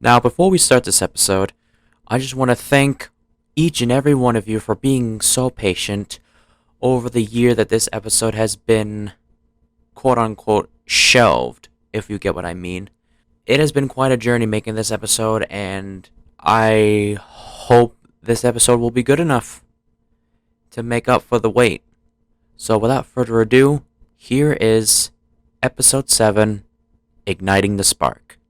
Now, before we start this episode, I just want to thank each and every one of you for being so patient over the year that this episode has been quote unquote shelved, if you get what I mean. It has been quite a journey making this episode, and I hope this episode will be good enough to make up for the wait. So without further ado, here is episode 7, Igniting the Spark.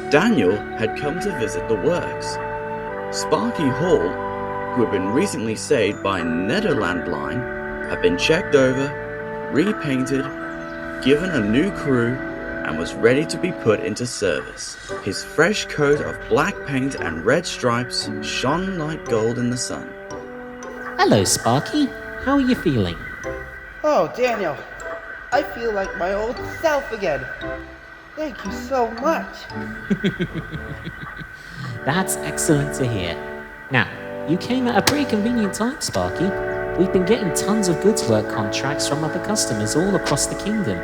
Daniel had come to visit the works. Sparky Hall, who had been recently saved by Nederland Line, had been checked over, repainted, given a new crew, and was ready to be put into service. His fresh coat of black paint and red stripes shone like gold in the sun. Hello, Sparky. How are you feeling? Oh, Daniel, I feel like my old self again. Thank you so much. That's excellent to hear. Now, you came at a pretty convenient time, Sparky. We've been getting tons of goods work contracts from other customers all across the kingdom.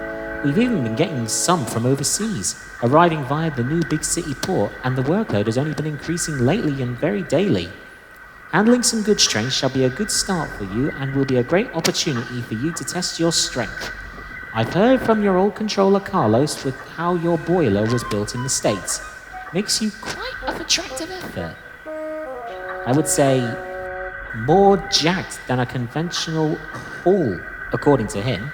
We've even been getting some from overseas, arriving via the new big city port, and the workload has only been increasing lately and very daily. Handling some goods trains shall be a good start for you and will be a great opportunity for you to test your strength. I've heard from your old controller Carlos with how your boiler was built in the States. Makes you quite of attractive effort. I would say more jacked than a conventional hall, according to him.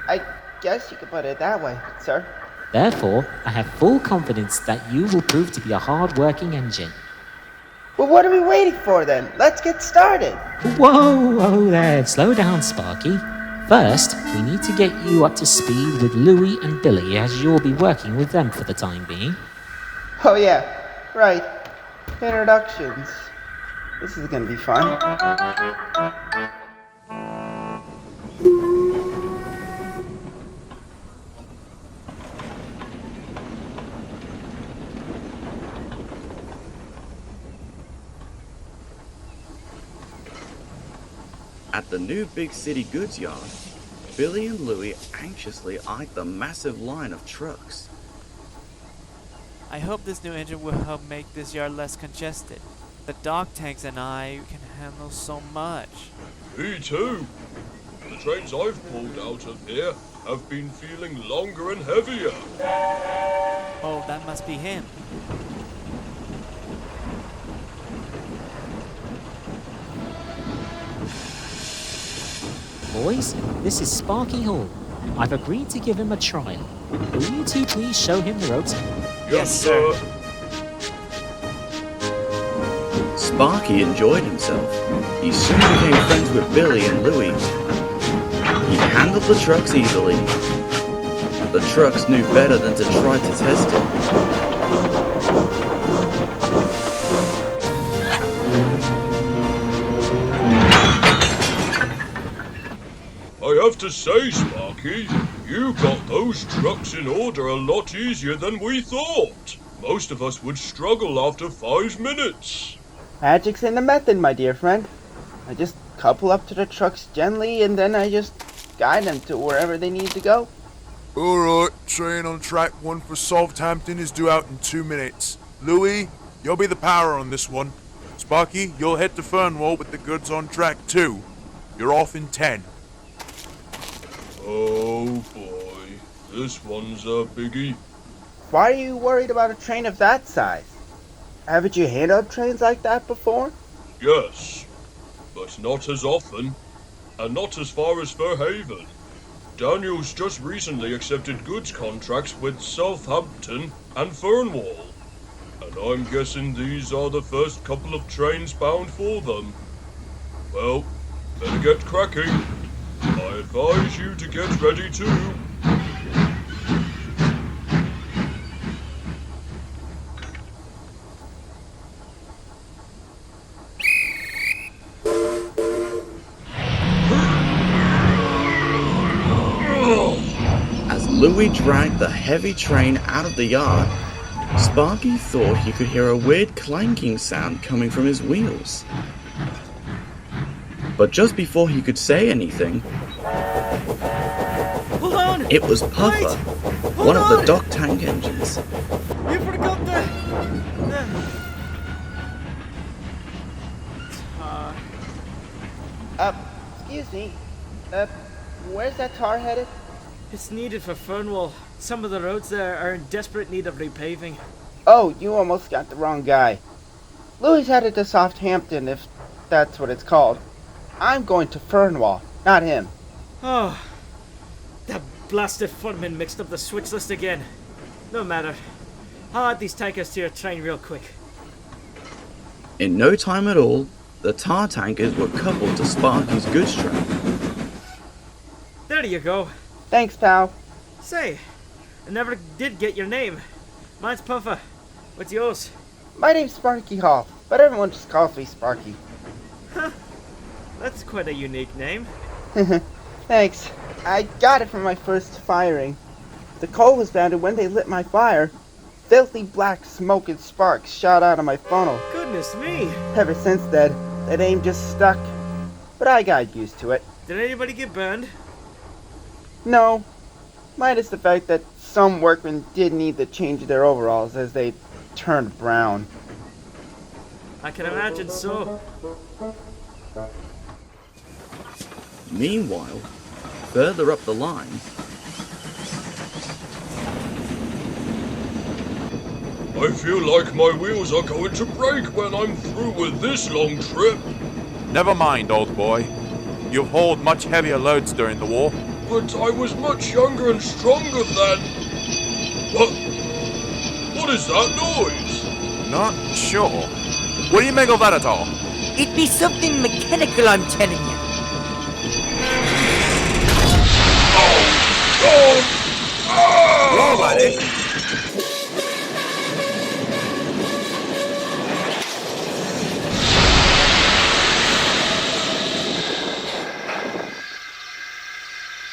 I guess you could put it that way, sir. Therefore, I have full confidence that you will prove to be a hard-working engine. Well, what are we waiting for then? Let's get started. Whoa there, slow down, Sparky. First, we need to get you up to speed with Louie and Billy, as you'll be working with them for the time being. Oh yeah, right. Introductions. This is gonna be fun. At the new big city goods yard, Billy and Louie anxiously eyed the massive line of trucks. I hope this new engine will help make this yard less congested. The dog tanks and I can handle so much. Me too. The trains I've pulled out of here have been feeling longer and heavier. Oh, that must be him. Boys, this is Sparky Hall. I've agreed to give him a trial. Will you two please show him the ropes? Yes, sir. Sparky enjoyed himself. He soon became friends with Billy and Louie. He handled the trucks easily. The trucks knew better than to try to test him. I have to say, Sparky, you got those trucks in order a lot easier than we thought. Most of us would struggle after 5 minutes. Magic's in the method, my dear friend. I just couple up to the trucks gently and then I just guide them to wherever they need to go. Alright, train on track 1 for Southampton is due out in 2 minutes. Louie, you'll be the power on this one. Sparky, you'll head to Fernwall with the goods on track 2. You're off in 10. Oh boy, this one's a biggie. Why are you worried about a train of that size? Haven't you handled trains like that before? Yes, but not as often, and not as far as Fairhaven. Daniel's just recently accepted goods contracts with Southampton and Fernwall, and I'm guessing these are the first couple of trains bound for them. Well, better get cracking. I advise you to get ready too. As Louie dragged the heavy train out of the yard, Sparky thought he could hear a weird clanking sound coming from his wheels. But just before he could say anything, Hold on! it was Puffer, Wait! one of the on! dock tank engines. You forgot Excuse me. Where's that tar headed? It's needed for Fernwall. Some of the roads there are in desperate need of repaving. Oh, you almost got the wrong guy. Louie's headed to Southampton, if that's what it's called. I'm going to Fernwall, not him. Oh, that blasted footman mixed up the switch list again. No matter. I'll add these tankers to your train real quick. In no time at all, the tar tankers were coupled to Sparky's goods train. There you go. Thanks, pal. Say, I never did get your name. Mine's Puffer. What's yours? My name's Sparky Hall, but everyone just calls me Sparky. That's quite a unique name. Thanks. I got it from my first firing. The coal was found, and when they lit my fire, filthy black smoke and sparks shot out of my funnel. Goodness me. Ever since then, the name just stuck. But I got used to it. Did anybody get burned? No, minus the fact that some workmen did need to change their overalls as they turned brown. I can imagine so. Meanwhile, further up the line, I feel like my wheels are going to break when I'm through with this long trip. Never mind, old boy. You've hauled much heavier loads during the war. But I was much younger and stronger then. What? What is that noise? Not sure. What do you make of that at all? It'd be something mechanical, I'm telling you. Whoa, buddy.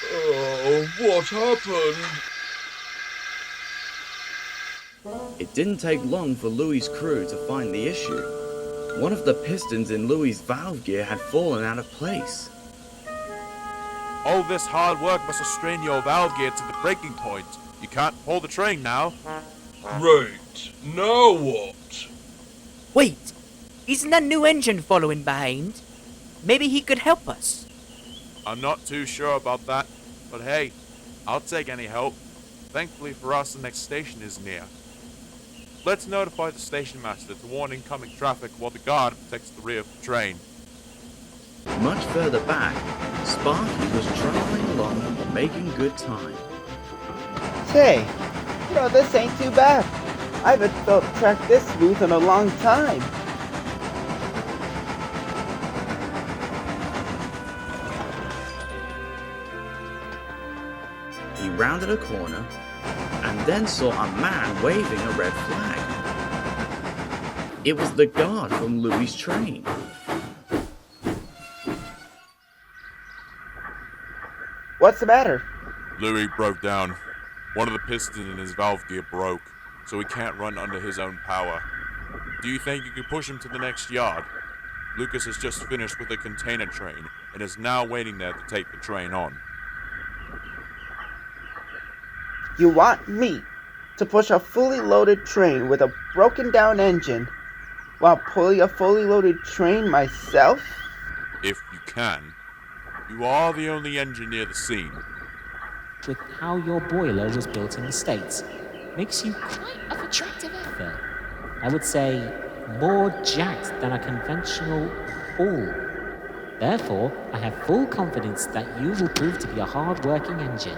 Oh, what happened? it didn't take long for Louie's crew to find the issue. One of the pistons in Louie's valve gear had fallen out of place. All this hard work must have strained your valve gear to the breaking point. You can't pull the train now. Great. Now what? Wait, isn't that new engine following behind? Maybe he could help us. I'm not too sure about that, but hey, I'll take any help. Thankfully for us, the next station is near. Let's notify the station master to warn incoming traffic while the guard protects the rear of the train. Much further back, Sparky was traveling along, making good time. Say, this ain't too bad. I haven't felt track this smooth in a long time. He rounded a corner and then saw a man waving a red flag. It was the guard from Louie's train. What's the matter? Louie broke down. One of the pistons in his valve gear broke, so he can't run under his own power. Do you think you could push him to the next yard? Lucas has just finished with a container train and is now waiting there to take the train on. You want me to push a fully loaded train with a broken down engine while pulling a fully loaded train myself? If you can. You are the only engineer the scene. With how your boiler was built in the States, makes you quite of attractive effort. I would say more jacked than a conventional Hall. Therefore, I have full confidence that you will prove to be a hard-working engine.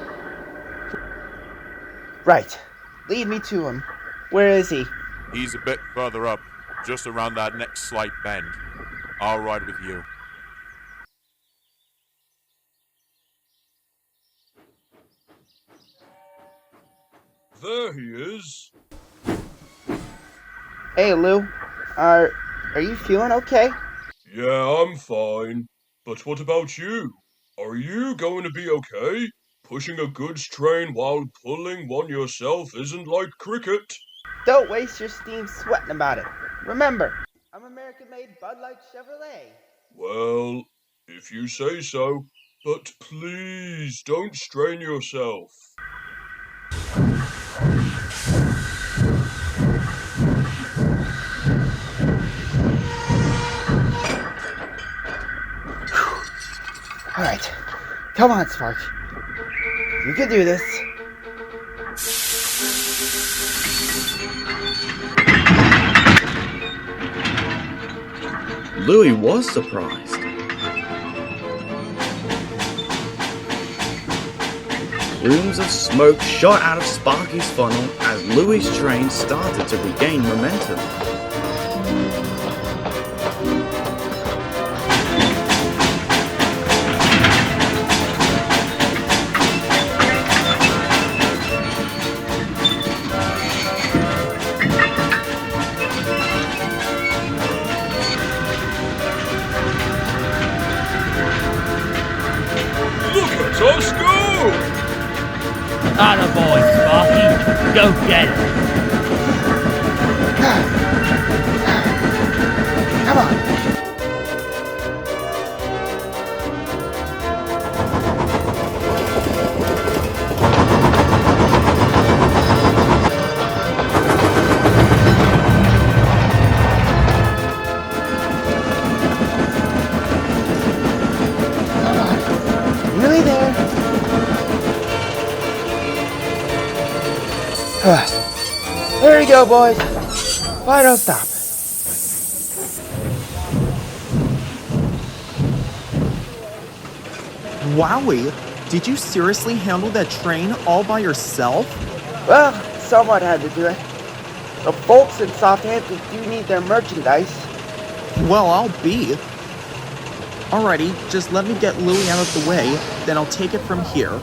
Right. Lead me to him. Where is he? He's a bit further up, just around that next slight bend. I'll ride with you. There he is. Hey, Lou. Are you feeling okay? Yeah, I'm fine. But what about you? Are you going to be okay? Pushing a goods train while pulling one yourself isn't like cricket. Don't waste your steam sweating about it. Remember, I'm American-made Bud Light Chevrolet. Well, if you say so. But please don't strain yourself. Alright. Come on, Spark. You can do this. Louie was surprised. Plumes of smoke shot out of Sparky's funnel as Louie's train started to regain momentum. Look at us go! Attaboy, Sparky. Go get it. Come on. Really there? There we go, boys. Final stop. Wowie, did you seriously handle that train all by yourself? Well, someone had to do it. The folks in Southampton do need their merchandise. Well, I'll be. Alrighty, just let me get Louie out of the way, then I'll take it from here.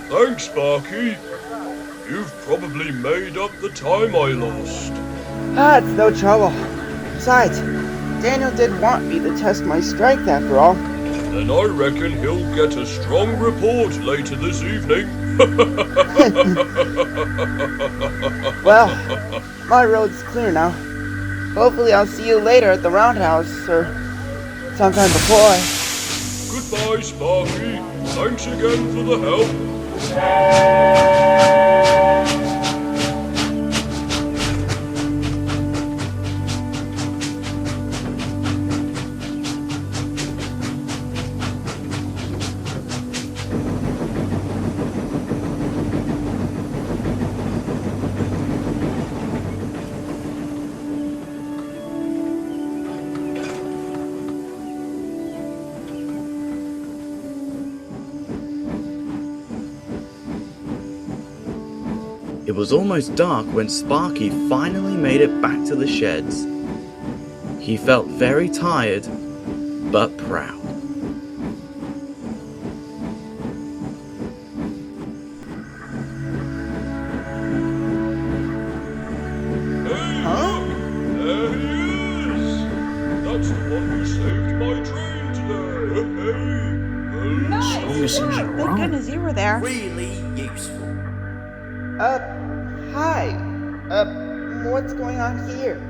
Thanks, Sparky. You've probably made up the time I lost. It's no trouble. Besides, Daniel did want me to test my strength after all. Then I reckon he'll get a strong report later this evening. Well, my road's clear now. Hopefully I'll see you later at the roundhouse, or sometime before. Goodbye, Sparky. Thanks again for the help. It was almost dark when Sparky finally made it back to the sheds. He felt very tired, but proud. over there. Really useful. Hi. What's going on here?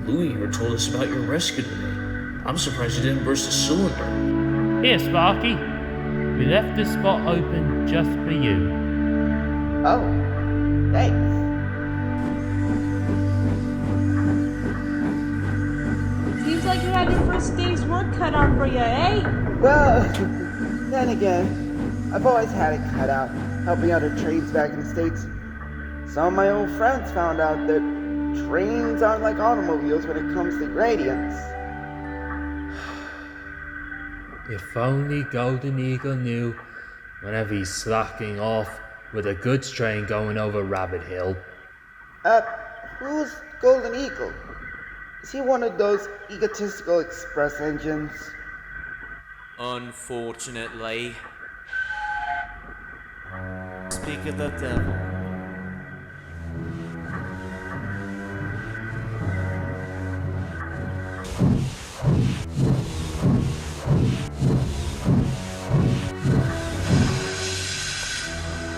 Louie here told us about your rescue today. I'm surprised you didn't burst a cylinder. Here, Sparky. We left this spot open just for you. Oh, thanks. Seems like you had your first day's work cut out for you, eh? Well, then again, I've always had it cut out, helping other trades back in the States. Some of my old friends found out that trains aren't like automobiles when it comes to gradients. If only Golden Eagle knew whenever he's slacking off with a goods train going over Rabbit Hill. Who's Golden Eagle? Is he one of those egotistical express engines? Unfortunately. Speak of the devil.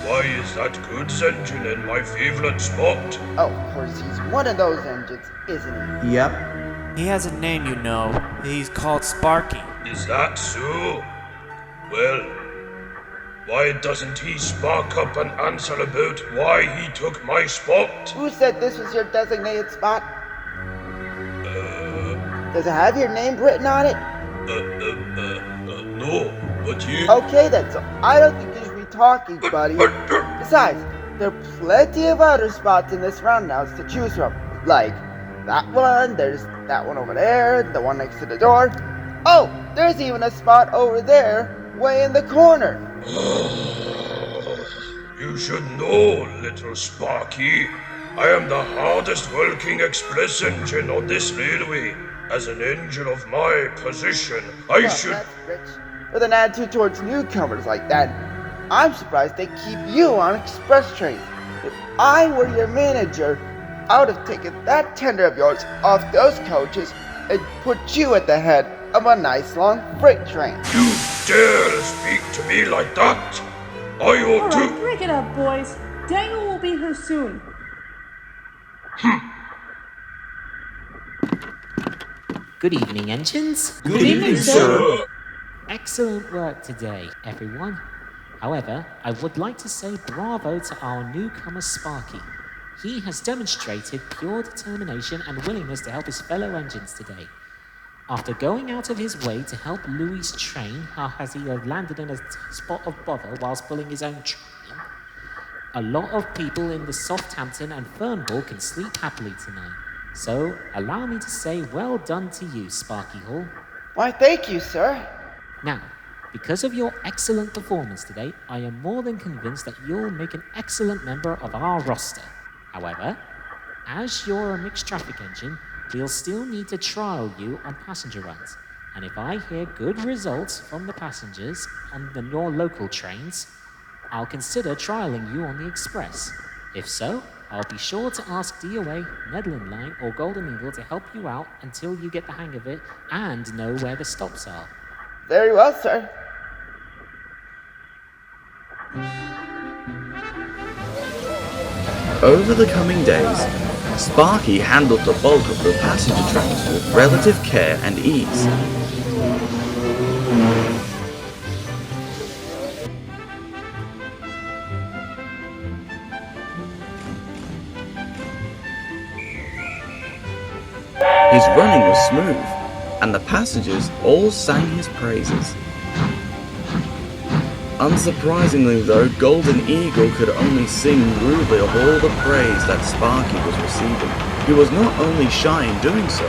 Why is that goods engine in my favorite spot? Oh, of course, he's one of those engines, isn't he? Yep. He has a name, you know. He's called Sparky. Is that so? Well, why doesn't he spark up and answer about why he took my spot? Who said this was your designated spot? Does it have your name written on it? No, but you... Okay then, so I don't think you should be talking, buddy. Besides, there are plenty of other spots in this roundhouse to choose from. Like, that one, there's that one over there, the one next to the door. Oh, there's even a spot over there, way in the corner. You should know, little Sparky. I am the hardest working express engine on this railway. As an engine of my position, I should... That's rich. With an attitude towards newcomers like that, I'm surprised they keep you on express trains. If I were your manager, I would have taken that tender of yours off those coaches and put you at the head of a nice long freight train. You dare speak to me like that? I ought to... Alright, break it up, boys. Daniel will be here soon. Good evening, engines. Good evening, sir. Excellent work today, everyone. However, I would like to say bravo to our newcomer Sparky. He has demonstrated pure determination and willingness to help his fellow engines today. After going out of his way to help Louie's train, as he had landed in a spot of bother whilst pulling his own train, a lot of people in the Southampton and Fernball can sleep happily tonight. So, allow me to say well done to you, Sparky Hall. Why, thank you, sir. Now, because of your excellent performance today, I am more than convinced that you'll make an excellent member of our roster. However, as you're a mixed traffic engine, we'll still need to trial you on passenger runs. And if I hear good results from the passengers on your local trains, I'll consider trialing you on the express. If so, I'll be sure to ask DOA, Nederland Line, or Golden Eagle to help you out until you get the hang of it and know where the stops are. Very well, sir. Over the coming days, Sparky handled the bulk of the passenger trains with relative care and ease. His running was smooth, and the passengers all sang his praises. Unsurprisingly though, Golden Eagle could only sing rudely of all the praise that Sparky was receiving. He was not only shy in doing so,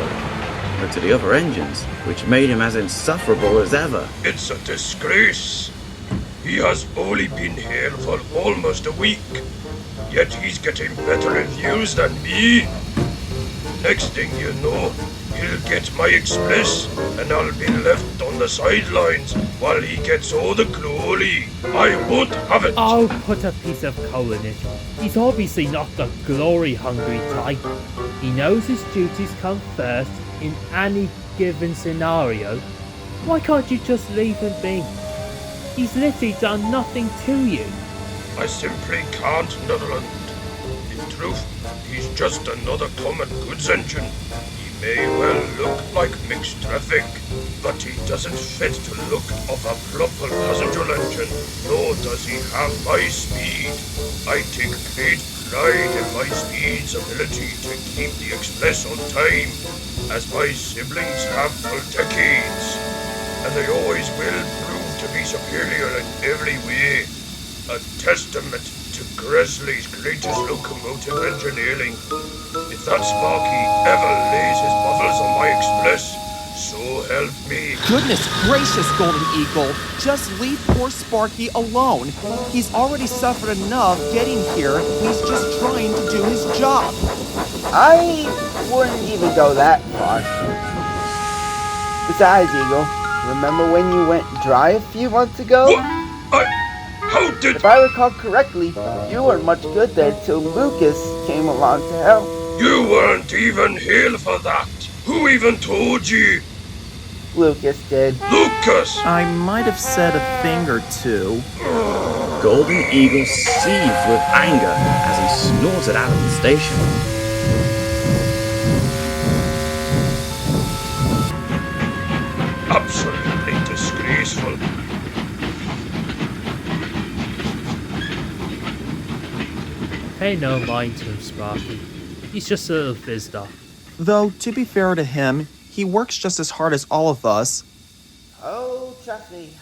but to the other engines, which made him as insufferable as ever. It's a disgrace. He has only been here for almost a week, yet he's getting better reviews than me. Next thing you know, he'll get my express, and I'll be left on the sidelines while he gets all the glory. I won't have it. I'll put a piece of coal in it. He's obviously not the glory-hungry type. He knows his duties come first in any given scenario. Why can't you just leave him be? He's literally done nothing to you. I simply can't, Nederland. In truth, he's just another common goods engine. He may well look like mixed traffic, but he doesn't fit the look of a proper passenger engine, nor does he have my speed. I take great pride in my speed's ability to keep the express on time, as my siblings have for decades, and they always will prove to be superior in every way. A testament to Grizzly's greatest locomotive engineering. If that Sparky ever lays his buffers on my express, so help me. Goodness gracious, Golden Eagle. Just leave poor Sparky alone. He's already suffered enough getting here. He's just trying to do his job. I wouldn't even go that far. Besides, Eagle, remember when you went dry a few months ago? What? How did... If I recall correctly, you weren't much good there till Lucas came along to help. You weren't even here for that. Who even told you? Lucas did. Lucas! I might have said a thing or two. Golden Eagle seethed with anger as he snorted out of the station. Absolutely disgraceful. Pay no mind to him, Sparky. He's just a little fizzed off. Though, to be fair to him, he works just as hard as all of us. Oh, trust me.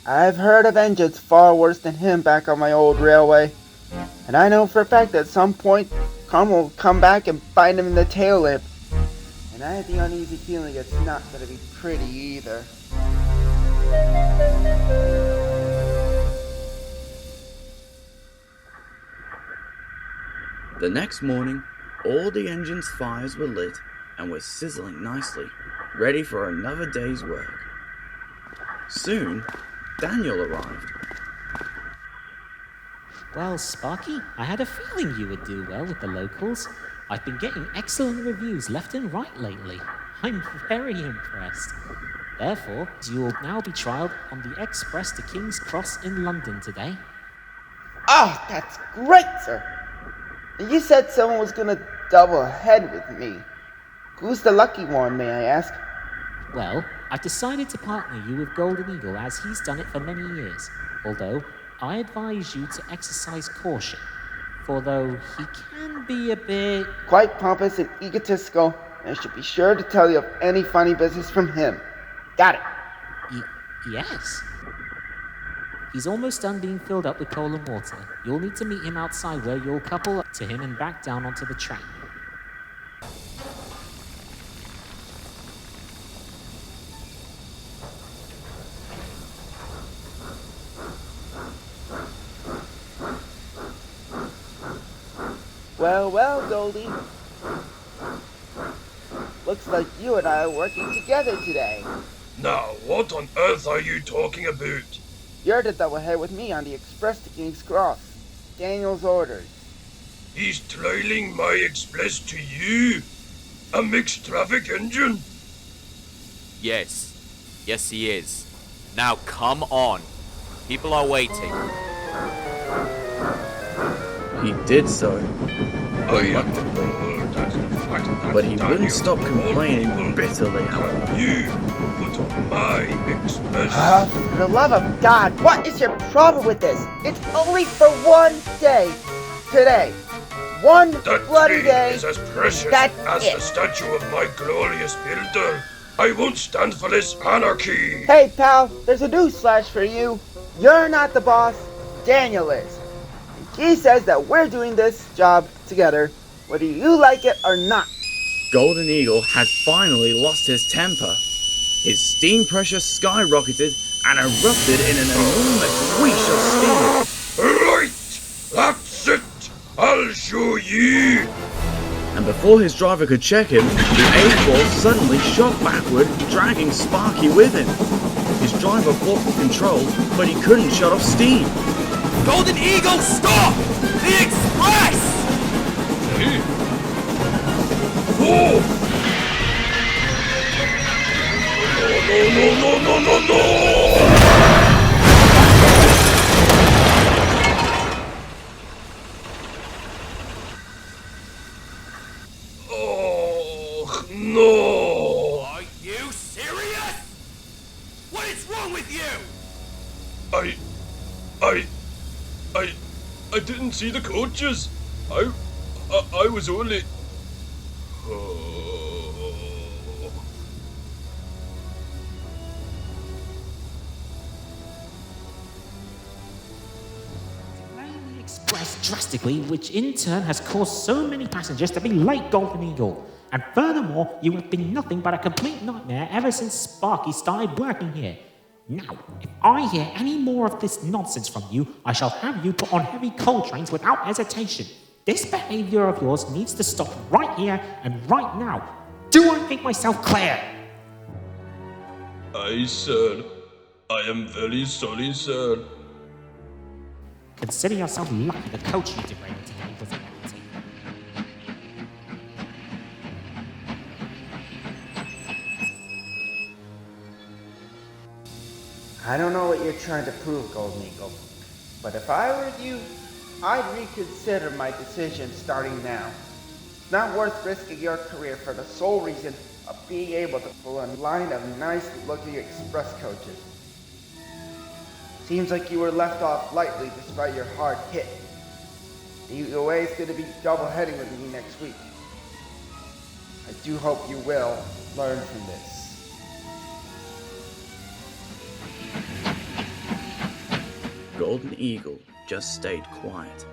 I've heard of engines far worse than him back on my old railway. And I know for a fact that at some point, Karma will come back and bite him in the tail lip. And I have the uneasy feeling it's not going to be pretty either. The next morning, all the engine's fires were lit and were sizzling nicely, ready for another day's work. Soon, Daniel arrived. Well, Sparky, I had a feeling you would do well with the locals. I've been getting excellent reviews left and right lately. I'm very impressed. Therefore, you'll now be trialed on the express to King's Cross in London today. Oh, that's great, sir. You said someone was going to double head with me. Who's the lucky one, may I ask? Well, I've decided to partner you with Golden Eagle as he's done it for many years. Although, I advise you to exercise caution. For though he can be a bit... quite pompous and egotistical, and I should be sure to tell you of any funny business from him. Got it. Yes. He's almost done being filled up with coal and water. You'll need to meet him outside where you'll couple up to him and back down onto the train. Well, Goldie. Looks like you and I are working together today. Now, what on earth are you talking about? You're to double head with me on the express to King's Cross. Daniel's orders. He's trailing my express to you? A mixed traffic engine? Yes. Yes, he is. Now come on. People are waiting. He did so, I am told that the fact that but he wouldn't Daniel stop complaining bitterly, however. You put on my express. For the love of God, what is your problem with this? It's only for one day. Today. One That bloody tree day. is as precious That's as it. the statue of my glorious builder. I won't stand for this anarchy. Hey, pal, there's a newsflash for you. You're not the boss. Daniel is. He says that we're doing this job together, whether you like it or not. Golden Eagle had finally lost his temper. His steam pressure skyrocketed and erupted in an enormous whoosh of steam. Right, that's it. I'll show you. And before his driver could check him, the A-Force suddenly shot backward, dragging Sparky with him. His driver fought for control, but he couldn't shut off steam. Golden Eagle, stop! The express! Oh! No, no, no, no, no, no, no! No! Are you serious? What is wrong with you? I didn't see the coaches. I was only... Delaying the express drastically, which in turn has caused so many passengers to be late, Golden Eagle. And furthermore, you have been nothing but a complete nightmare ever since Sparky started working here. Now, if I hear any more of this nonsense from you, I shall have you put on heavy coal trains without hesitation. This behavior of yours needs to stop right here and right now. Do I make myself clear? Aye, sir. I am very sorry, sir. Consider yourself lucky the coach you derailed today was empty. I don't know what you're trying to prove, Golden Eagle, but if I were you, I'd reconsider my decision starting now. It's not worth risking your career for the sole reason of being able to pull a line of nice-looking express coaches. Seems like you were left off lightly despite your hard hit. The UA is going to be double-heading with me next week. I do hope you will learn from this. Golden Eagle just stayed quiet.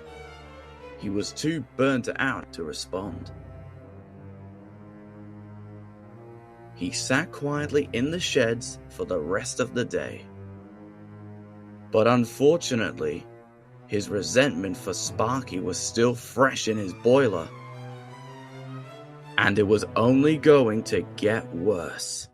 He was too burnt out to respond. He sat quietly in the sheds for the rest of the day. But unfortunately, his resentment for Sparky was still fresh in his boiler. And it was only going to get worse.